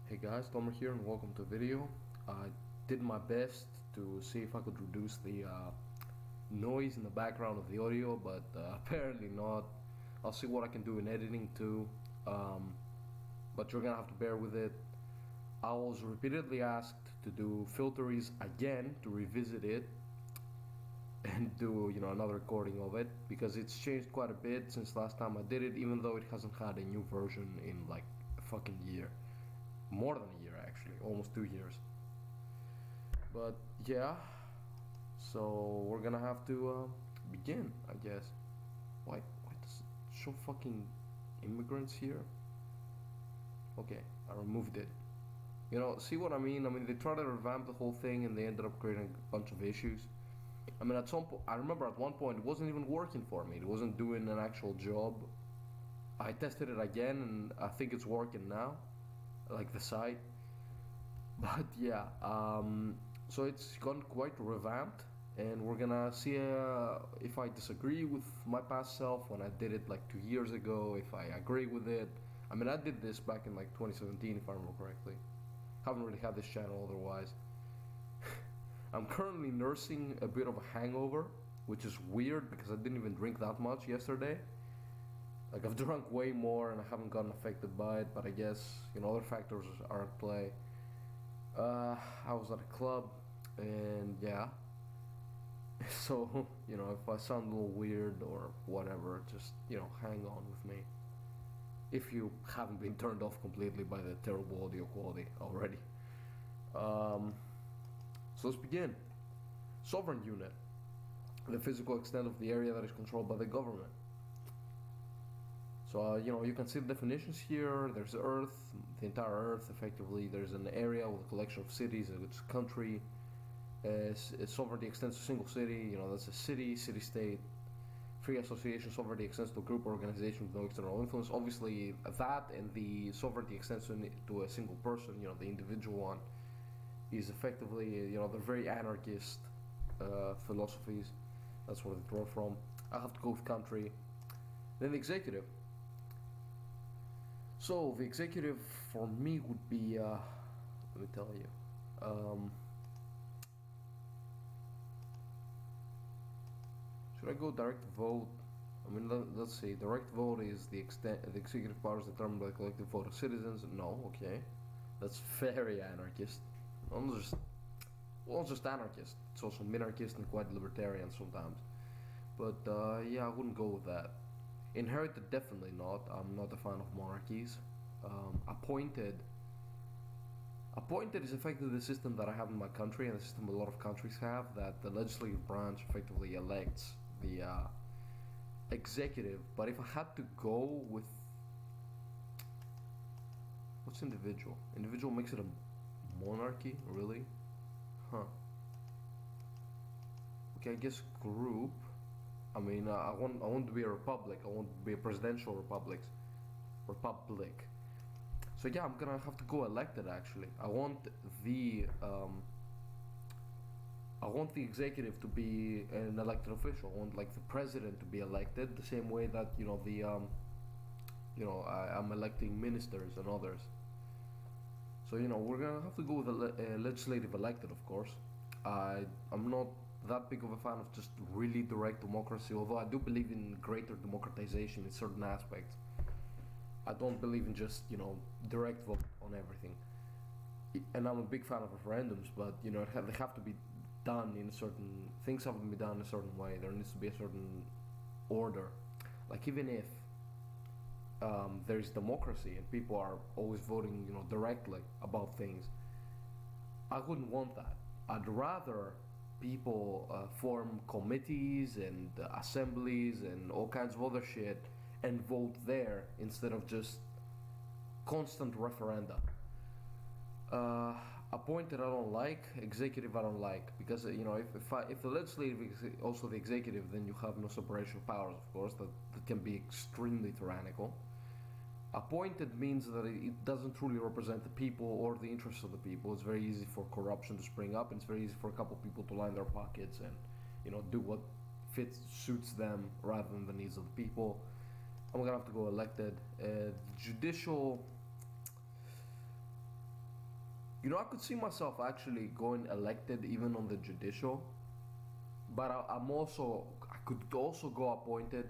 Hey guys, Tomer here and welcome to the video. I did my best to see if I could reduce the noise in the background of the audio, but apparently not. I'll see what I can do in editing too, but you're gonna have to bear with it. I was repeatedly asked to do Filteries again, to revisit it and do another recording of it, because it's changed quite a bit since last time I did it, even though it hasn't had a new version in like a fucking year. More than a year actually, almost 2 years. But yeah, so we're gonna have to begin, I guess. Why does it show fucking immigrants here? Okay, I removed it. See what I mean? I mean, they tried to revamp the whole thing and they ended up creating a bunch of issues. I mean, at some point, I remember at one point it wasn't even working for me. It wasn't doing an actual job. I tested it again and I think it's working now, like the site. But yeah, so it's gone quite revamped, and we're gonna see if I disagree with my past self when I did it like 2 years ago, if I agree with it. I mean, I did this back in like 2017 if I remember correctly. Haven't really had this channel otherwise. I'm currently nursing a bit of a hangover, which is weird because I didn't even drink that much yesterday. Like, I've drunk way more and I haven't gotten affected by it, but I guess other factors are at play. I was at a club and yeah, so if I sound a little weird or whatever, just hang on with me if you haven't been turned off completely by the terrible audio quality already. So let's begin. Sovereign unit, the physical extent of the area that is controlled by the government. So you can see the definitions here. There's Earth, the entire Earth. Effectively, there's an area with a collection of cities. It's a country. Sovereignty extends to a single city. That's a city, city-state. Free association sovereignty extends to a group or organization with no external influence. Obviously, that and the sovereignty extends to a single person. The individual one is effectively they're very anarchist philosophies. That's where they draw from. I have to go with country. Then the executive. So the executive for me would be, let me tell you, should I go direct vote? I mean, let's see. Direct vote is the executive powers determined by the collective vote of citizens. No, okay, that's very anarchist. Not just anarchist. It's also minarchist and quite libertarian sometimes. But yeah, I wouldn't go with that. Inherited, definitely not. I'm not a fan of monarchies. Appointed is effectively the system that I have in my country, and the system a lot of countries have, that the legislative branch effectively elects the executive. But if I had to go with, what's individual? Individual makes it a monarchy, really? Huh. Okay, I guess group. I mean, I want to be a republic. I want to be a presidential republic. So yeah, I'm gonna have to go elected. Actually, I want the executive to be an elected official. I want like the president to be elected, the same way that I'm electing ministers and others. So we're gonna have to go with a legislative elected, of course. I'm not that big of a fan of just really direct democracy, although I do believe in greater democratization in certain aspects. I don't believe in just direct vote on everything. And I'm a big fan of referendums, but they have to be done in certain things. Have to be done in a certain way. There needs to be a certain order. Like, even if there's democracy and people are always voting directly about things, I wouldn't want that. I'd rather people form committees and assemblies and all kinds of other shit and vote there instead of just constant referenda. Appointed I don't like, executive I don't like, because if the legislative is also the executive, then you have no separation of powers, of course. That can be extremely tyrannical. Appointed means that it doesn't truly represent the people or the interests of the people. It's very easy for corruption to spring up, and it's very easy for a couple of people to line their pockets and do what suits them rather than the needs of the people. I'm gonna have to go elected. Judicial, You know, I could see myself actually going elected even on the judicial, but I could also go appointed.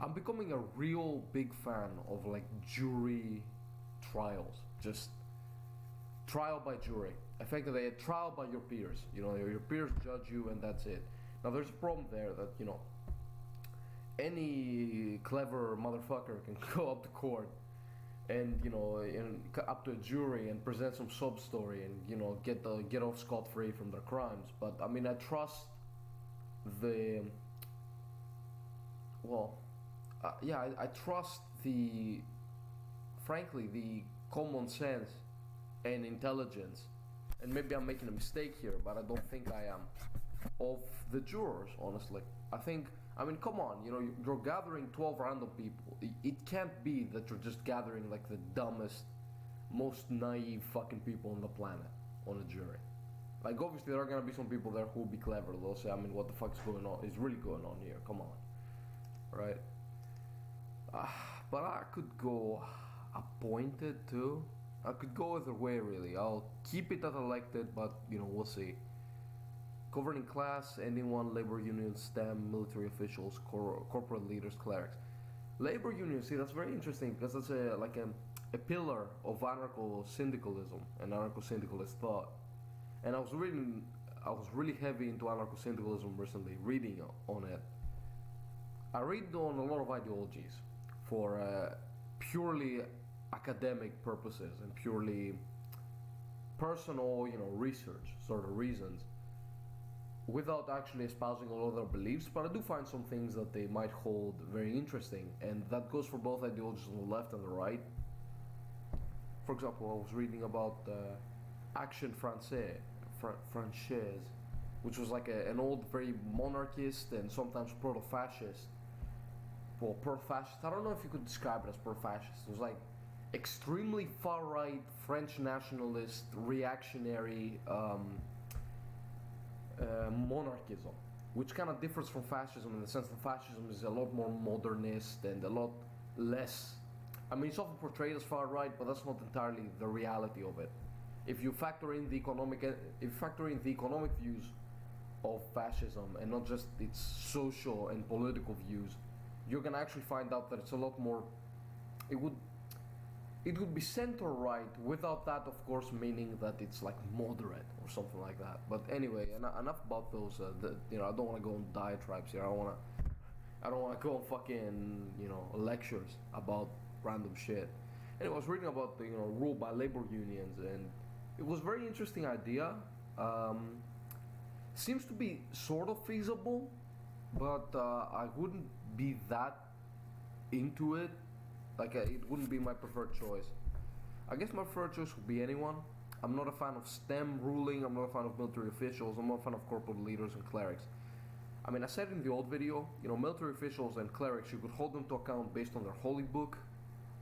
I'm becoming a real big fan of like jury trials, just trial by jury. Effectively, a trial by your peers. You know, your peers judge you, and that's it. Now, there's a problem there that any clever motherfucker can go up to court and up to a jury and present some sob story and get off scot free from their crimes. But I mean, I trust the well, I trust the frankly the common sense and intelligence, and maybe I'm making a mistake here, but I don't think I am, of the jurors, honestly. I mean, come on, you're gathering 12 random people. It can't be that you're just gathering like the dumbest, most naive fucking people on the planet on a jury. Like, obviously, there are gonna be some people there who will be clever. They'll say, I mean, what the fuck is really going on here? Come on. Right? But I could go appointed too. I could go either way, really. I'll keep it as elected, but, we'll see. Governing class, anyone, labor unions, STEM, military officials, corporate leaders, clerics. Labor unions, see, that's very interesting because that's a pillar of anarcho-syndicalism and anarcho-syndicalist thought. And I was really heavy into anarcho-syndicalism recently, reading on it. I read on a lot of ideologies for purely academic purposes and purely personal, research sort of reasons, without actually espousing a lot of their beliefs. But I do find some things that they might hold very interesting, and that goes for both ideologies on the left and the right. For example, I was reading about Action Française, which was like an old, very monarchist and sometimes proto-fascist. Well, proto-fascist, I don't know if you could describe it as proto-fascist. It was like extremely far-right French nationalist, reactionary monarchism, which kind of differs from fascism in the sense that fascism is a lot more modernist and a lot less. I mean, it's often portrayed as far right, but that's not entirely the reality of it. If you factor in the economic views of fascism and not just its social and political views, you're gonna actually find out that it's a lot more. It would be center right without that, of course, meaning that it's like moderate or something like that. But anyway, enough about those. I don't want to go on diatribes here. I don't want to go on fucking lectures about random shit. Anyway, I was reading about the rule by labor unions, and it was a very interesting idea. Seems to be sort of feasible, but I wouldn't be that into it. Like, it wouldn't be my preferred choice. I guess my preferred choice would be anyone. I'm not a fan of STEM ruling. I'm not a fan of military officials. I'm not a fan of corporate leaders and clerics. I mean, I said in the old video, military officials and clerics, you could hold them to account based on their holy book,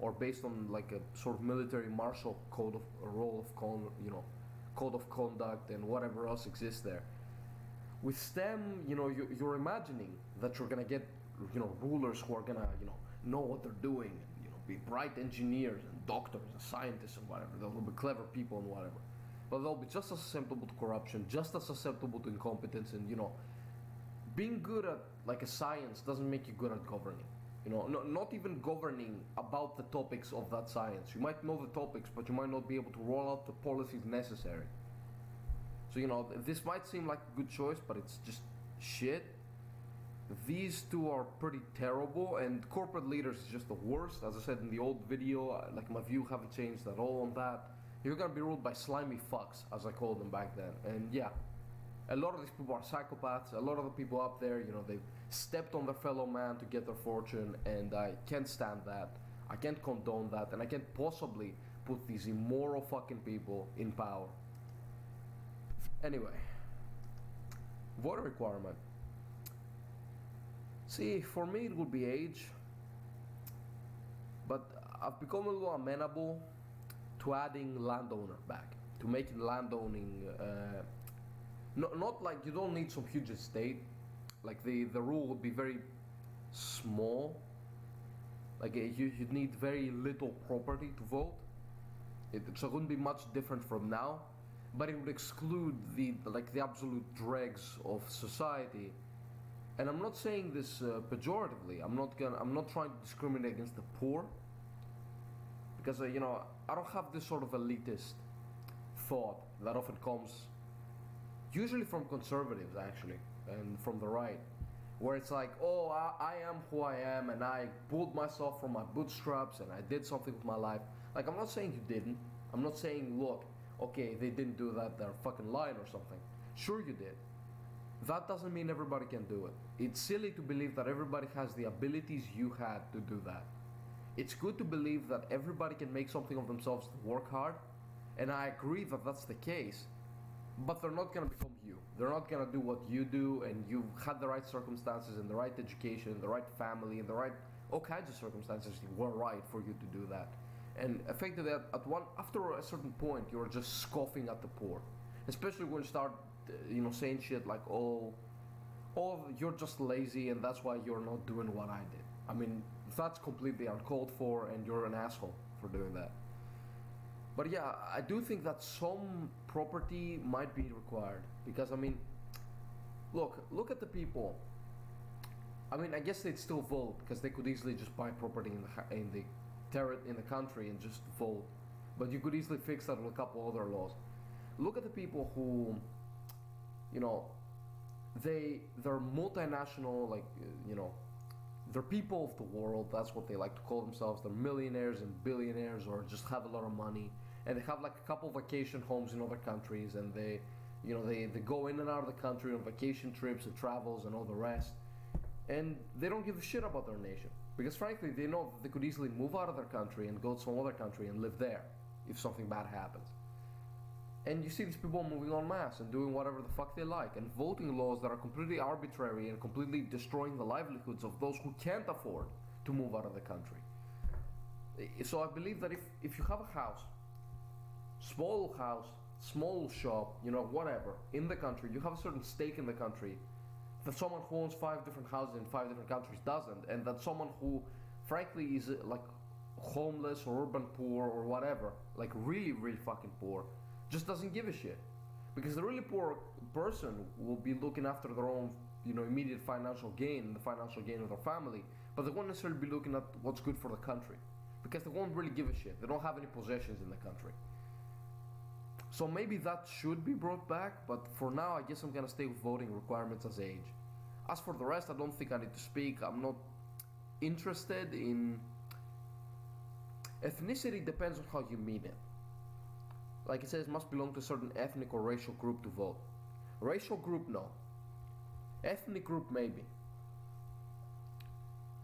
or based on like a sort of military martial code of code of conduct and whatever else exists there. With STEM, you're imagining that you're gonna get rulers who are gonna know what they're doing, be bright engineers and doctors and scientists and whatever. They'll be clever people and whatever, but they'll be just as susceptible to corruption, just as susceptible to incompetence. And being good at like a science doesn't make you good at governing. Not even governing about the topics of that science. You might know the topics, but you might not be able to roll out the policies necessary. So this might seem like a good choice, but it's just shit. These two are pretty terrible, and corporate leaders is just the worst. As I said in the old video, like, my view haven't changed at all on that. You're gonna be ruled by slimy fucks, as I called them back then. And yeah, a lot of these people are psychopaths. A lot of the people up there, they've stepped on their fellow man to get their fortune, and I can't stand that. I can't condone that, and I can't possibly put these immoral fucking people in power. Anyway, voter requirement. See, for me it would be age, but I've become a little amenable to adding landowner back, to making landowning, not like you don't need some huge estate, like the rule would be very small, like you'd need very little property to vote, So it wouldn't be much different from now, but it would exclude the absolute dregs of society. And I'm not saying this pejoratively. I'm not trying to discriminate against the poor, because I don't have this sort of elitist thought that often comes, usually from conservatives actually, and from the right, where it's like, oh, I am who I am, and I pulled myself from my bootstraps, and I did something with my life. Like, I'm not saying you didn't. I'm not saying, look, okay, they didn't do that, they're fucking lying or something. Sure you did. That doesn't mean everybody can do it. It's silly to believe that everybody has the abilities you had to do that. It's good to believe that everybody can make something of themselves to work hard, and I agree that that's the case, but they're not gonna become you. They're not gonna do what you do, and you've had the right circumstances and the right education, the right family, and the right all kinds of circumstances were right for you to do that. And effectively, after a certain point, you're just scoffing at the poor, especially when you start, saying shit like, oh, you're just lazy, and that's why you're not doing what I did. I mean, that's completely uncalled for, and you're an asshole for doing that. But yeah, I do think that some property might be required, because I mean, look at the people. I mean, I guess they'd still vote because they could easily just buy property in the country and just vote. But you could easily fix that with a couple other laws. Look at the people who, they're multinational, they're people of the world. That's what they like to call themselves. They're millionaires and billionaires, or just have a lot of money, and they have like a couple vacation homes in other countries, and they go in and out of the country on vacation trips and travels and all the rest, and they don't give a shit about their nation, because frankly they know that they could easily move out of their country and go to some other country and live there if something bad happens. And you see these people moving en masse and doing whatever the fuck they like, and voting laws that are completely arbitrary and completely destroying the livelihoods of those who can't afford to move out of the country. So I believe that if you have a house, small shop, whatever, in the country, you have a certain stake in the country, that someone who owns 5 different houses in 5 different countries doesn't, and that someone who frankly is like homeless or urban poor or whatever, like really, really fucking poor, just doesn't give a shit. Because the really poor person will be looking after their own, immediate financial gain, the financial gain of their family, but they won't necessarily be looking at what's good for the country, because they won't really give a shit. They don't have any possessions in the country. So maybe that should be brought back, but for now I guess I'm gonna stay with voting requirements as age. As for the rest, I don't think I need to speak. I'm not interested in... Ethnicity depends on how you mean it. Like it says, must belong to a certain ethnic or racial group to vote. Racial group, no. Ethnic group, maybe.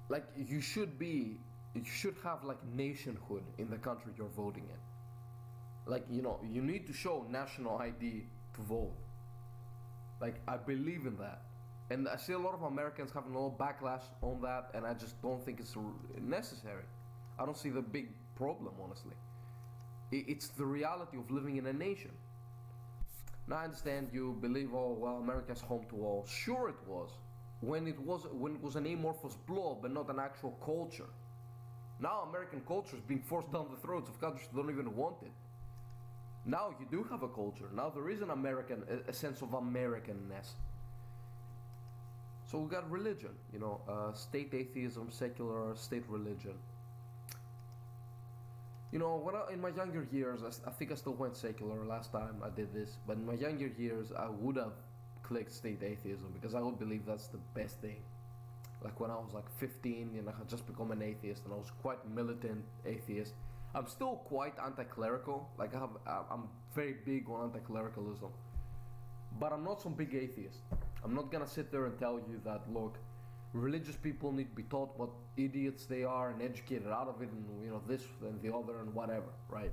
Like, you should have like nationhood in the country you're voting in. Like, you need to show national ID to vote. Like, I believe in that. And I see a lot of Americans having a lot of backlash on that, and I just don't think it's necessary. I don't see the big problem, honestly. It's the reality of living in a nation. Now I understand you believe, oh well, America's home to all. Sure it was. When it was an amorphous blob and not an actual culture. Now American culture is being forced down the throats of countries that don't even want it. Now you do have a culture. Now there is a sense of Americanness. So we got religion, state atheism, secular, state religion. In my younger years, I think I still went secular last time I did this, but in my younger years, I would have clicked state atheism, because I would believe that's the best thing. Like when I was like 15, I had just become an atheist, and I was quite militant atheist. I'm still quite anti-clerical, I'm very big on anti-clericalism, but I'm not some big atheist. I'm not gonna sit there and tell you that, look, religious people need to be taught what idiots they are and educated out of it, and this and the other and whatever, right?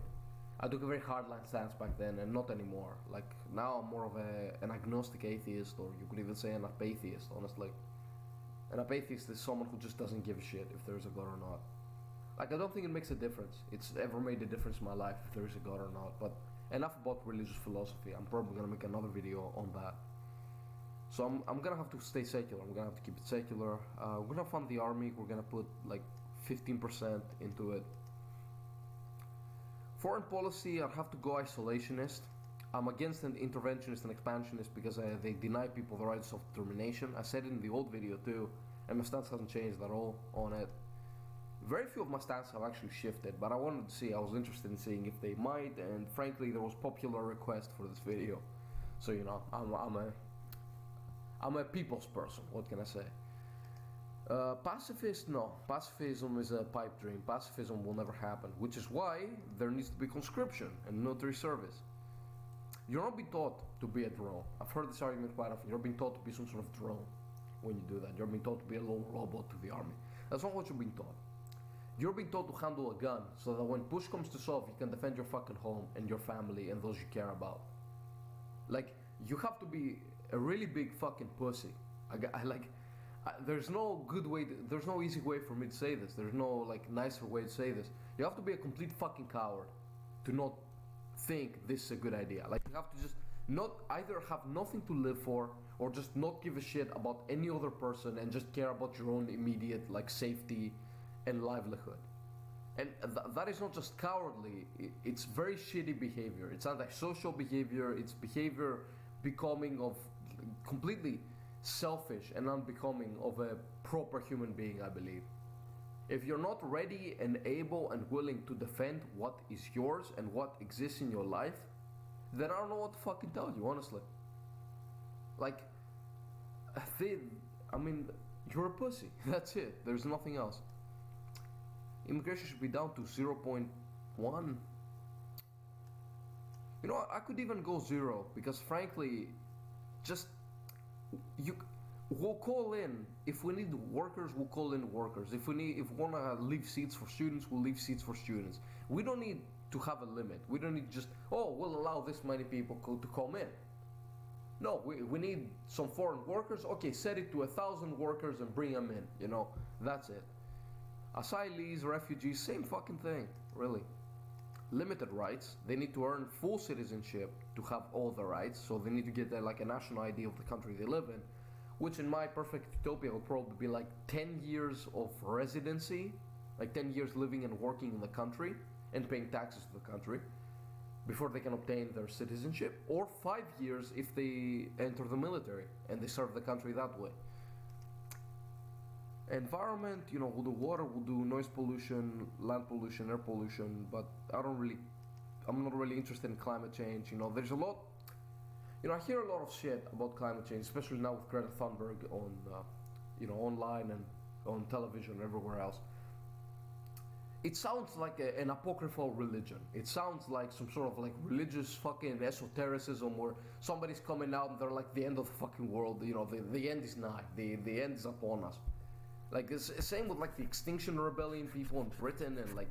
I took a very hardline stance back then, and not anymore. Like now I'm more of an agnostic atheist, or you could even say an apatheist, honestly. An apatheist is someone who just doesn't give a shit if there's a God or not. Like, I don't think it makes a difference. It's ever made a difference in my life if there is a God or not. But enough about religious philosophy. I'm probably gonna make another video on that. So I'm gonna have to stay secular. I'm gonna have to keep it secular. We're gonna fund the army. We're gonna put like 15% into it. Foreign policy, I'd have to go isolationist. I'm against an interventionist and expansionist because they deny people the right of self-determination. I said it in the old video too, and my stance hasn't changed at all on it. Very few of my stances have actually shifted, but I wanted to see, I was interested in seeing if they might, and frankly there was popular request for this video. So you know, I'm a people's person, what can I say? Pacifist, no. Pacifism is a pipe dream. Pacifism will never happen, which is why there needs to be conscription and military service. You're not being taught to be a drone. I've heard this argument quite often. You're being taught to be some sort of drone when you do that. You're being taught to be a little robot to the army. That's not what you're being taught. You're being taught to handle a gun so that when push comes to shove, you can defend your fucking home and your family and those you care about. Like, you have to be a really big fucking pussy. There's no good way, there's no easy way for me to say this. There's no, like, nicer way to say this. You have to be a complete fucking coward to not think this is a good idea. Like, you have to just not either have nothing to live for or just not give a shit about any other person and just care about your own immediate, like, safety and livelihood. And that is not just cowardly, it's very shitty behavior. It's antisocial behavior, it's behavior becoming of completely selfish and unbecoming of a proper human being, I believe. If you're not ready and able and willing to defend what is yours and what exists in your life, then I don't know what to fucking tell you, honestly. Like, I mean, you're a pussy. That's it. There's nothing else. Immigration should be down to 0.1. You know, I could even go 0 because frankly, just we'll call in if we need workers. We'll call in workers. If we wanna leave seats for students, we'll leave seats for students. We don't need to have a limit. We don't need just we'll allow this many people to come in. No, we need some foreign workers. Okay, set it to 1,000 workers and bring them in. You know, that's it. Asylees, refugees, same fucking thing, really. Limited rights. They need to earn full citizenship to have all the rights, so they need to get like a national ID of the country they live in, which in my perfect utopia would probably be like 10 years of residency, like 10 years living and working in the country and paying taxes to the country before they can obtain their citizenship, or 5 years if they enter the military and they serve the country that way. Environment, you know, we'll do water, we'll do noise pollution, land pollution, air pollution, but I'm not really interested in climate change. You know, there's a lot, you know, I hear a lot of shit about climate change, especially now with Greta Thunberg on, you know, online and on television and everywhere else. It sounds like an apocryphal religion. It sounds like some sort of like religious fucking esotericism where somebody's coming out and they're like the end of the fucking world, you know, the end is nigh, the end is upon us. Like, it's same with like the Extinction Rebellion people in Britain and like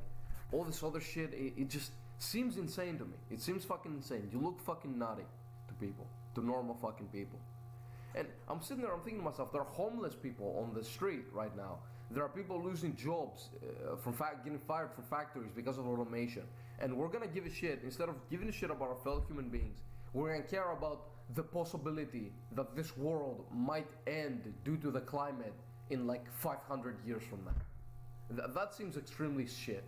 all this other shit. It just seems insane to me. It seems fucking insane. You look fucking nutty to people, to normal fucking people. And I'm sitting there, I'm thinking to myself, there are homeless people on the street right now. There are people losing jobs from getting fired from factories because of automation. And we're gonna give a shit, instead of giving a shit about our fellow human beings, we're gonna care about the possibility that this world might end due to the climate in like 500 years from now. That seems extremely shit.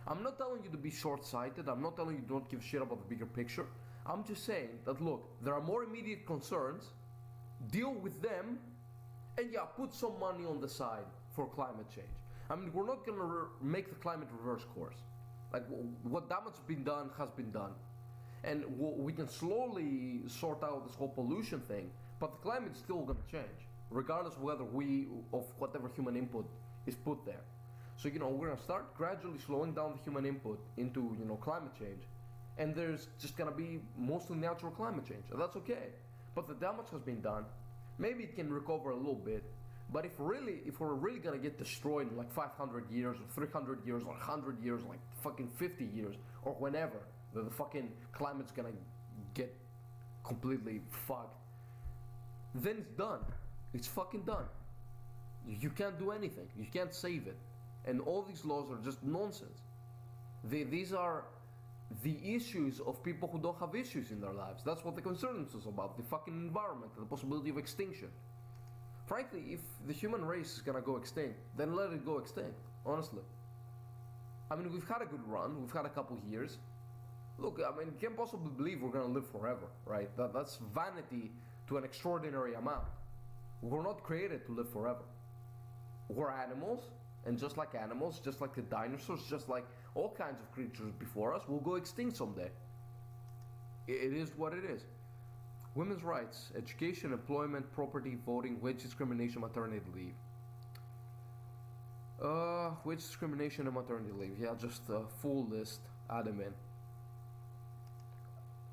I'm not telling you to be short-sighted. I'm not telling you don't give a shit about the bigger picture. I'm just saying that, look, there are more immediate concerns, deal with them, and yeah, put some money on the side for climate change. I mean, we're not gonna make the climate reverse course. Like, what damage has been done has been done. And we can slowly sort out this whole pollution thing, but the climate's still gonna change, regardless of whatever human input is put there. So, you know, we're gonna start gradually slowing down the human input into, you know, climate change, and there's just gonna be mostly natural climate change, and that's okay. But the damage has been done. Maybe it can recover a little bit, but if we're really gonna get destroyed in like 500 years, or 300 years, or 100 years, like fucking 50 years, or whenever the fucking climate's gonna get completely fucked, then it's done. It's fucking done. You can't do anything. You can't save it. And all these laws are just nonsense. These are the issues of people who don't have issues in their lives. That's what the concern is about. The fucking environment, the possibility of extinction. Frankly, if the human race is gonna go extinct, then let it go extinct, honestly. I mean, we've had a good run. We've had a couple years. Look, I mean, you can't possibly believe we're gonna live forever, right? That's vanity to an extraordinary amount. We're not created to live forever. We're animals, and just like animals, just like the dinosaurs, just like all kinds of creatures before us, we'll go extinct someday. It is what it is. Women's rights, education, employment, property, voting, wage discrimination, maternity leave. Wage discrimination and maternity leave. Yeah, just a full list. Add them in.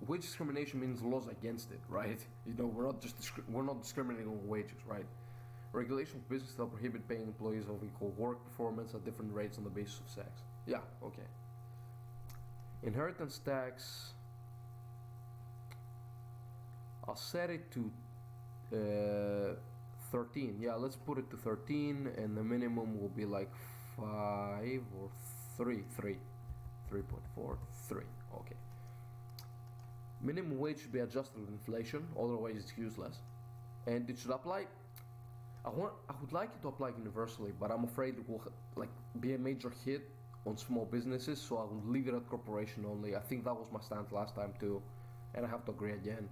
Wage discrimination means laws against it, right? You know, we're not discriminating on wages, right? Regulation of business that prohibit paying employees of equal work performance at different rates on the basis of sex. Yeah, okay. Inheritance tax. I'll set it to 13. Yeah, let's put it to 13, and the minimum will be like 5 or 3. 3.4, 3. Okay. Minimum wage should be adjusted with inflation, otherwise it's useless. And it should apply. I would like it to apply universally, but I'm afraid it will be a major hit on small businesses, so I will leave it at corporation only. I think that was my stance last time too, and I have to agree again.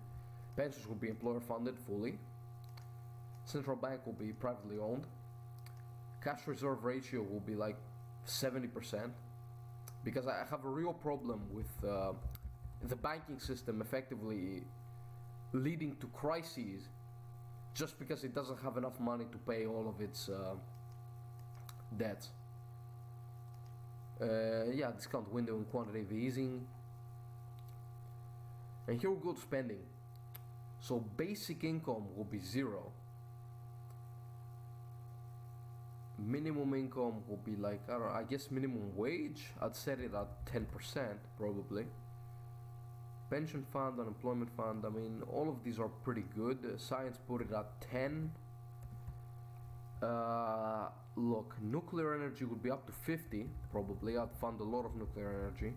Pensions will be employer funded fully. Central bank will be privately owned. Cash reserve ratio will be like 70%, because I have a real problem with the banking system effectively leading to crises just because it doesn't have enough money to pay all of its debts. Yeah, discount window and quantitative easing. And here we go to spending. So basic income will be 0. Minimum income will be like, I don't know, I guess minimum wage. I'd set it at 10% probably. Pension fund, unemployment fund, I mean, all of these are pretty good. Science put it at 10. Look, nuclear energy would be up to 50 probably. I'd fund a lot of nuclear energy.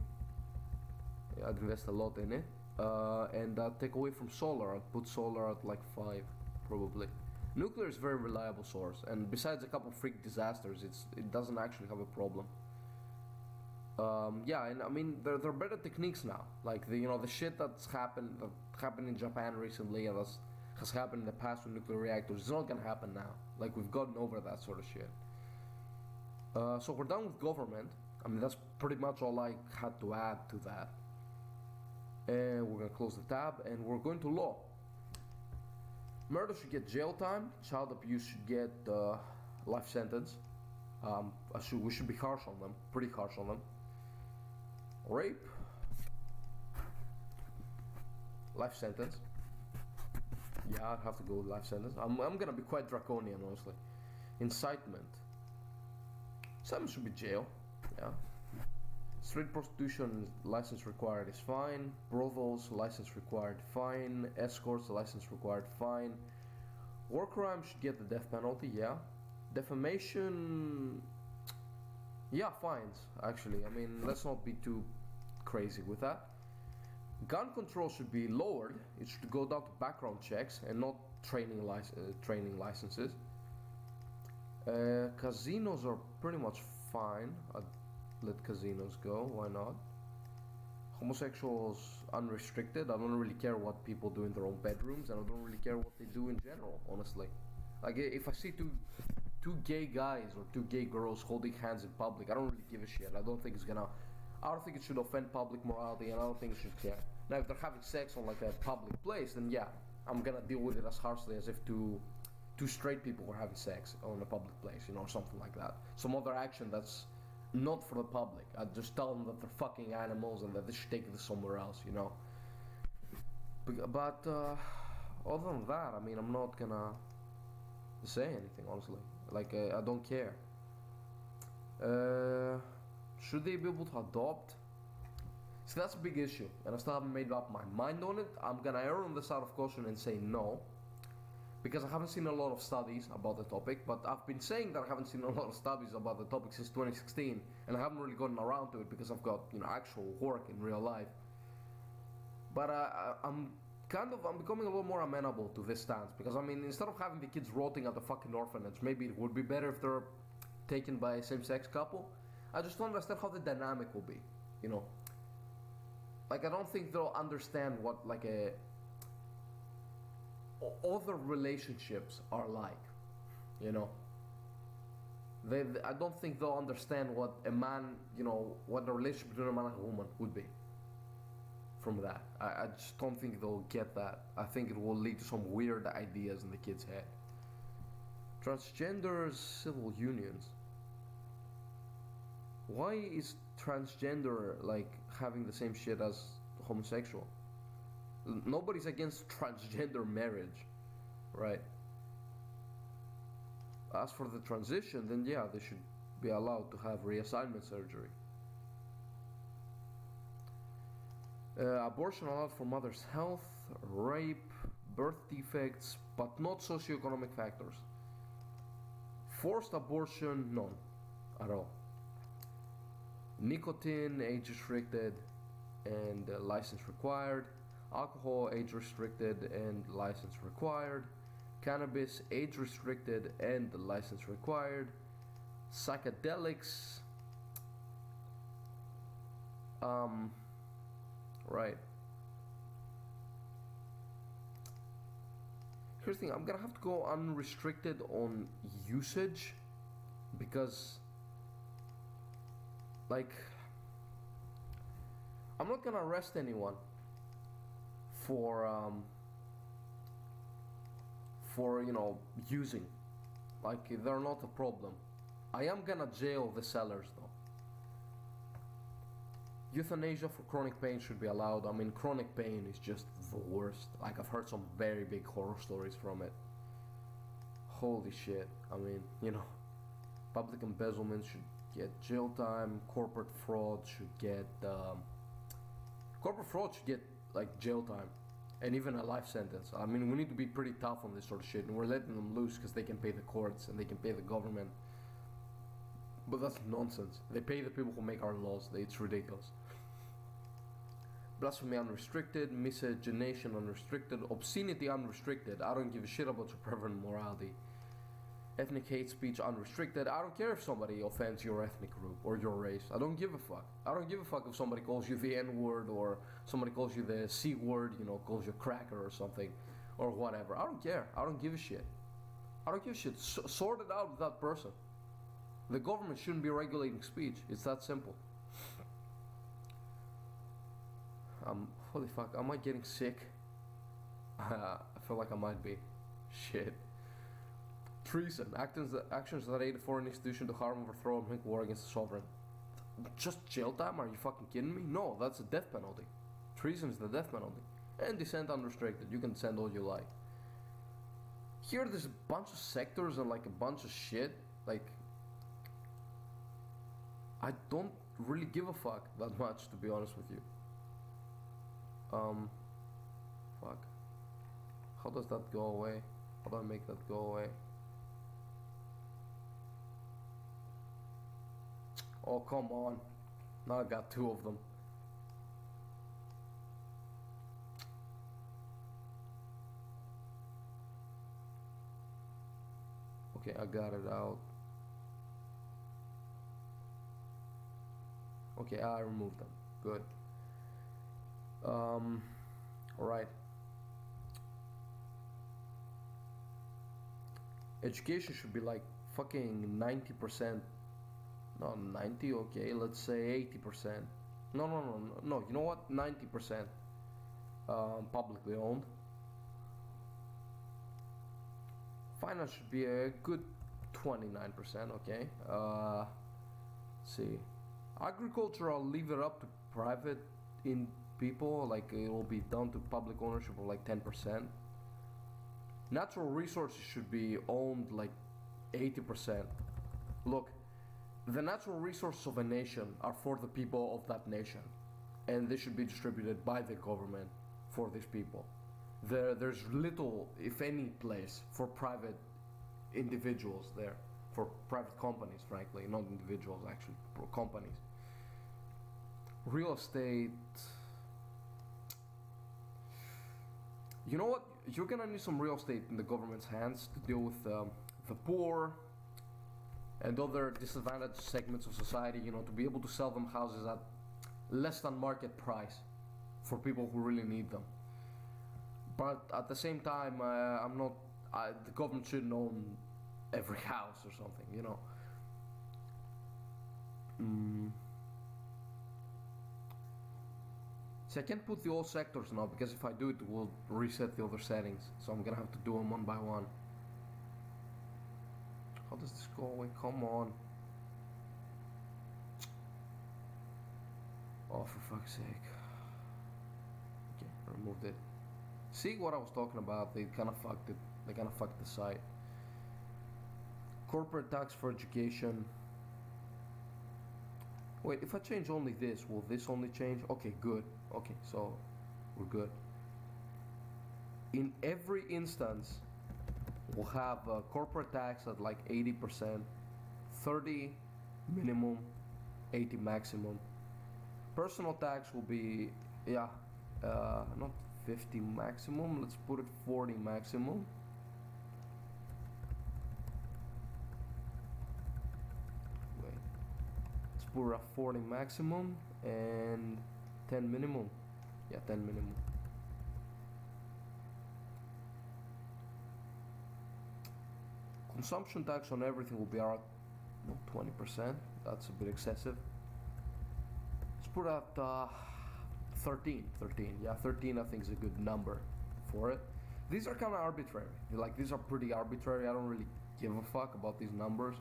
I'd invest a lot in it. And I'd take away from solar. I'd put solar at like 5 probably. Nuclear is a very reliable source, and besides a couple freak disasters, it doesn't actually have a problem. Yeah, and I mean there are better techniques now. Like the shit that happened in Japan recently, and has happened in the past with nuclear reactors. It's not gonna happen now. Like, we've gotten over that sort of shit. So we're done with government. I mean, that's pretty much all I had to add to that. And we're gonna close the tab, and we're going to law. Murder should get jail time. Child abuse should get life sentence. We should be harsh on them, pretty harsh on them. Rape, life sentence. Yeah, I'd have to go with life sentence. I'm gonna be quite draconian, honestly. Incitement should be jail. Yeah. Street prostitution, license required is fine. Brothels, license required, fine. Escorts, license required, fine. War crime should get the death penalty, yeah. Defamation, yeah, fines, actually. I mean, let's not be too crazy with that. Gun control should be lowered. It should go down to background checks and not training licenses. Casinos are pretty much fine. I'd let casinos go, why not? Homosexuals unrestricted. I don't really care what people do in their own bedrooms, and I don't really care what they do in general, honestly. Like, if I see two gay guys or two gay girls holding hands in public, I don't really give a shit. I don't think it should offend public morality, and I don't think it should care. Now, if they're having sex on like a public place, then yeah, I'm gonna deal with it as harshly as if two straight people were having sex on a public place, or something like that. Some other action that's not for the public. I'd just tell them that they're fucking animals and that they should take this somewhere else, But other than that, I mean, I'm not gonna say anything, honestly. Like, I don't care. Should they be able to adopt? So that's a big issue, and I still haven't made up my mind on it. I'm gonna err on the side of caution and say no, because I haven't seen a lot of studies about the topic, but I've been saying that I haven't seen a lot of studies about the topic since 2016, and I haven't really gotten around to it because I've got, actual work in real life. But I'm becoming a little more amenable to this stance, because I mean, instead of having the kids rotting at the fucking orphanage, maybe it would be better if they're taken by a same-sex couple. I just don't understand how the dynamic will be, like I don't think they'll understand what like a other relationships are like, you know. I don't think they'll understand what a man, you know, what the relationship between a man and a woman would be from that. I just don't think they'll get that. I think it will lead to some weird ideas in the kids' head. Transgender civil unions. Why is transgender like having the same shit as homosexual? Nobody's against transgender marriage, right? As for the transition, then yeah, they should be allowed to have reassignment surgery. Abortion allowed for mother's health, rape, birth defects, but not socioeconomic factors. Forced abortion, none at all. Nicotine, age restricted and license required. Alcohol, age restricted and license required. Cannabis, age restricted and license required. Psychedelics, right. Here's the thing, I'm gonna have to go unrestricted on usage because, like, I'm not gonna arrest anyone for you know, using. Like, they're not a problem. I am gonna jail the sellers though. Euthanasia for chronic pain should be allowed. I mean, chronic pain is just the worst. Like, I've heard some very big horror stories from it. Holy shit. I mean, you know, public embezzlement should get jail time. Corporate fraud should get like jail time and even a life sentence. I mean, we need to be pretty tough on this sort of shit, and we're letting them loose because they can pay the courts and they can pay the government. But that's nonsense. They pay the people who make our laws. It's ridiculous. Blasphemy unrestricted, miscegenation unrestricted, obscenity unrestricted. I don't give a shit about your perverted morality. Ethnic hate speech unrestricted. I don't care if somebody offends your ethnic group or your race. I don't give a fuck. I don't give a fuck if somebody calls you the N-word or somebody calls you the C-word, you know, calls you a cracker or something or whatever. I don't care. I don't give a shit. I don't give a shit. Sort it out with that person. The government shouldn't be regulating speech. It's that simple. Holy fuck, am I getting sick? I feel like I might be. Shit. Treason. Actions that aid a foreign institution to harm, overthrow, and make war against the sovereign. Just jail time? Are you fucking kidding me? No, that's a death penalty. Treason is the death penalty. And dissent unrestricted. You can dissent all you like. Here there's a bunch of sectors and like a bunch of shit. Like, I don't really give a fuck that much, to be honest with you. Fuck. How does that go away? How do I make that go away? Oh, come on. Now I got two of them. Okay, I got it out. Okay, I removed them. Good. Alright. Education should be like fucking 90%. No, 90, okay, let's say 80%. No, you know what? 90% publicly owned. Finance should be a good 29%, okay. Let's see. Agriculture, I'll leave it up to private in people, like it will be done to public ownership of like 10%. Natural resources should be owned like 80%. Look, the natural resources of a nation are for the people of that nation, and they should be distributed by the government for these people. There's little, if any, place for private individuals there, for private companies, frankly, not individuals, actually, companies. Real estate. You know what? You're gonna need some real estate in the government's hands to deal with the poor and other disadvantaged segments of society, you know, to be able to sell them houses at less than market price. for people who really need them. But at the same time, I'm not. The government shouldn't own every house or something, you know. See, I can't put the all sectors now because if I do it will reset the other settings. So I'm gonna have to do them one by one. How does this go away? Come on. Oh, for fuck's sake. Okay, removed it. See what I was talking about? They kind of fucked it. They kind of fucked the site. Corporate tax for education. Wait, if I change only this, will this only change? Okay, good. Okay, so we're good. In every instance, we'll have corporate tax at like 80%, 30 minimum, 80 maximum. Personal tax will be, yeah, not 50 maximum, let's put it 40 maximum. Wait, let's put it 40 maximum and 10 minimum. Yeah, 10 minimum. Consumption tax on everything will be around 20%. That's a bit excessive. Let's put out 13. Yeah, 13 I think is a good number for it. These are kind of arbitrary. Like, these are pretty arbitrary. I don't really give a fuck about these numbers.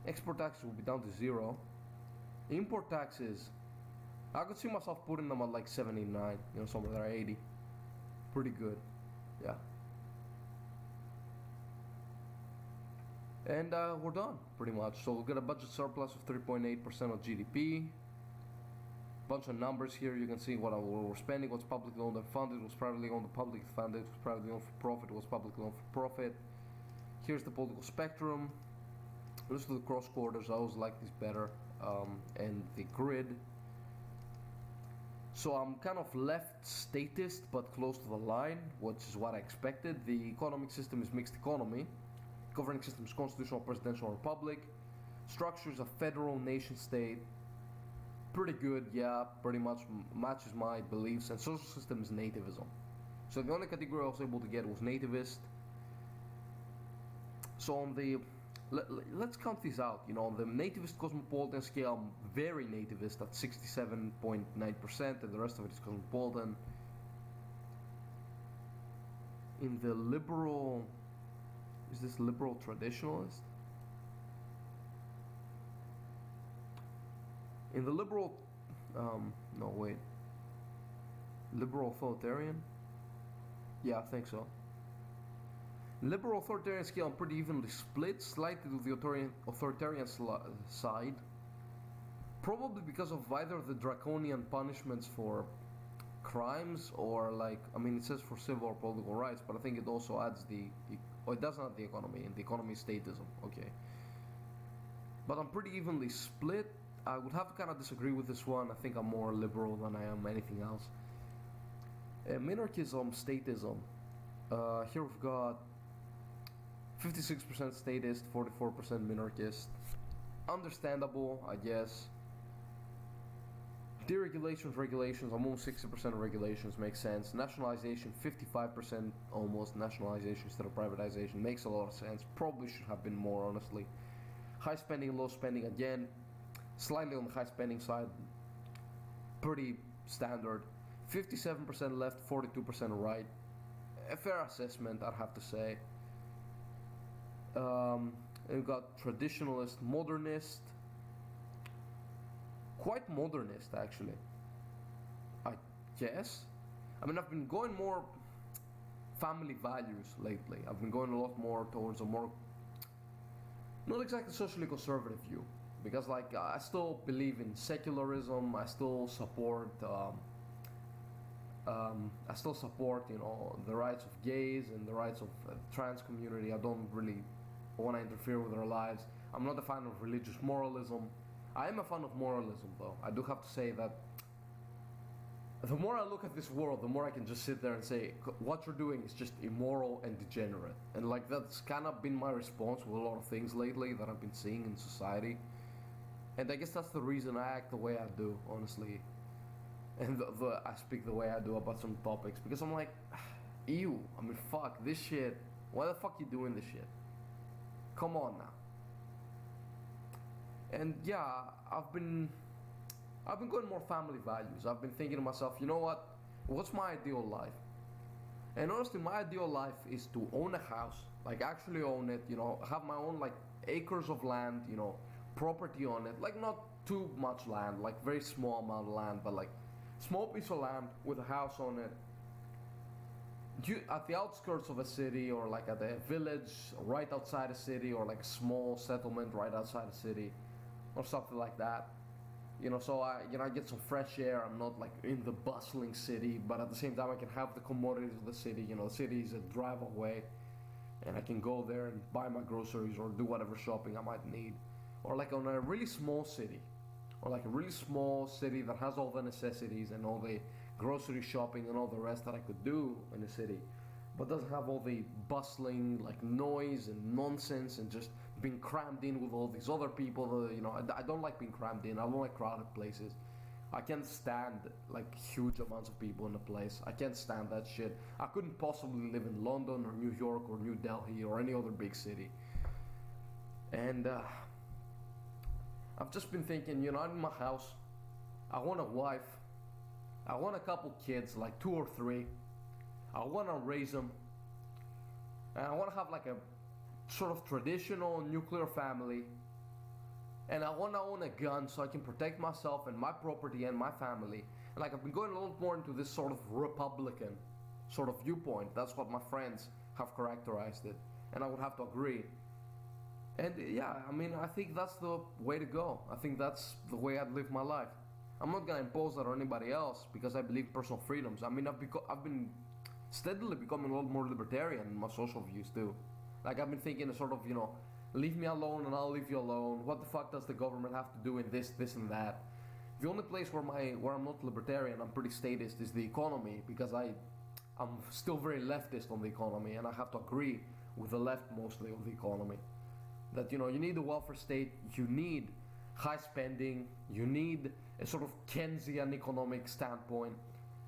Export taxes will be down to 0. Import taxes, I could see myself putting them at like 79, you know, somewhere there, 80. Pretty good, yeah. And we're done, pretty much. So we'll get a budget surplus of 3.8% of GDP. Bunch of numbers here. You can see what we're spending, what's publicly owned and funded, what's privately owned and publicly funded, what's privately owned for profit, what's publicly owned for profit. Here's the political spectrum. This is the cross quarters. I always like these better. And the grid. So I'm kind of left statist, but close to the line, which is what I expected. The economic system is mixed economy. Governing system is constitutional, presidential, republic. Structures a federal nation state. Pretty good, yeah, pretty much matches my beliefs. And social system is nativism. So the only category I was able to get was nativist. So on the let's count these out. You know, on the nativist cosmopolitan scale, I'm very nativist at 67.9%, and the rest of it is cosmopolitan. In the liberal, is this liberal traditionalist? In the liberal, no wait, liberal authoritarian? Yeah, I think so. Liberal authoritarian scale, I'm pretty evenly split, slightly to the authoritarian side. Probably because of either the draconian punishments for crimes or, like, I mean, it says for civil or political rights, but I think it also adds it doesn't add the economy, and the economy is statism, okay. But I'm pretty evenly split. I would have to kind of disagree with this one. I think I'm more liberal than I am anything else. Minarchism, statism. Here we've got 56% statist, 44% minarchist. Understandable, I guess. Deregulations, regulations, almost 60% of regulations makes sense. Nationalization, 55% almost nationalization instead of privatization. Makes a lot of sense. Probably should have been more, honestly. High spending, low spending, again, slightly on the high spending side. Pretty standard. 57% left, 42% right. A fair assessment, I'd have to say. We've got traditionalist, modernist. Quite modernist, actually, I guess. I mean, I've been going more family values lately. I've been going a lot more towards a more, not exactly socially conservative view, because, like, I still believe in secularism. I still support you know, the rights of gays and the rights of the trans community. I don't really want to interfere with their lives. I'm not a fan of religious moralism. I am a fan of moralism, though. I do have to say that the more I look at this world, the more I can just sit there and say, what you're doing is just immoral and degenerate. And, like, that's kind of been my response with a lot of things lately that I've been seeing in society. And I guess that's the reason I act the way I do, honestly. And I speak the way I do about some topics. Because I'm like, ew, I mean, fuck, this shit. Why the fuck you doing this shit? Come on now. And yeah, I've been going more family values. I've been thinking to myself, you know what? What's my ideal life? And honestly, my ideal life is to own a house, like actually own it, you know, have my own like acres of land, you know, property on it, like not too much land, like very small amount of land, but like small piece of land with a house on it. At the outskirts of a city or like at a village right outside a city or like a small settlement right outside a city or something like that. You know, so I get some fresh air. I'm not like in the bustling city, but at the same time I can have the commodities of the city. You know, the city is a drive away, and I can go there and buy my groceries or do whatever shopping I might need. Or like on a really small city, or like a really small city that has all the necessities and all the grocery shopping and all the rest that I could do in a city, but doesn't have all the bustling like noise and nonsense and just being crammed in with all these other people. You know, I don't like being crammed in. I don't like crowded places. I can't stand like huge amounts of people in a place. I can't stand that shit. I couldn't possibly live in London or New York or New Delhi or any other big city. And I've just been thinking, you know, in my house, I want a wife. I want a couple kids, like 2 or 3. I want to raise them. And I want to have like a sort of traditional nuclear family. And I want to own a gun so I can protect myself and my property and my family. And like I've been going a little more into this sort of Republican sort of viewpoint. That's what my friends have characterized it. And I would have to agree. And yeah, I mean, I think that's the way to go. I think that's the way I'd live my life. I'm not gonna impose that on anybody else because I believe personal freedoms. I mean, I've been steadily becoming a lot more libertarian in my social views too. Like I've been thinking of sort of, you know, leave me alone and I'll leave you alone. What the fuck does the government have to do in this, and that? The only place where I'm not libertarian, I'm pretty statist, is the economy, because I'm still very leftist on the economy, and I have to agree with the left mostly on the economy. That, you know, you need a welfare state, you need high spending, you need a sort of Keynesian economic standpoint,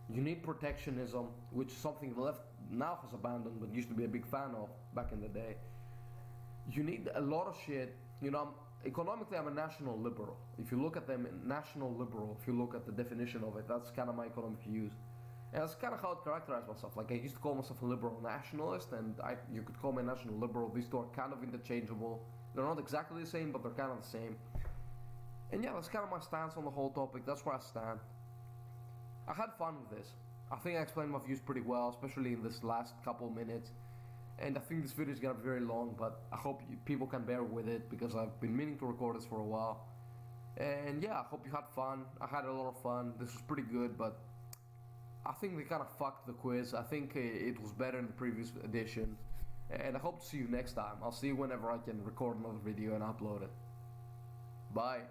you need protectionism, which is something the left now has abandoned but used to be a big fan of back in the day. You need a lot of shit. You know, economically I'm a national liberal. If you look at them, national liberal, if you look at the definition of it, that's kind of my economic views. And that's kind of how I characterize myself. Like I used to call myself a liberal nationalist, and you could call me a national liberal. These two are kind of interchangeable. They're not exactly the same, but they're kind of the same. And yeah, that's kind of my stance on the whole topic. That's where I stand. I had fun with this. I think I explained my views pretty well, especially in this last couple minutes. And I think this video is gonna be very long, but I hope people can bear with it because I've been meaning to record this for a while. And yeah, I hope you had fun. I had a lot of fun. This was pretty good, but I think they kind of fucked the quiz. I think it was better in the previous edition. And I hope to see you next time. I'll see you whenever I can record another video and upload it. Bye.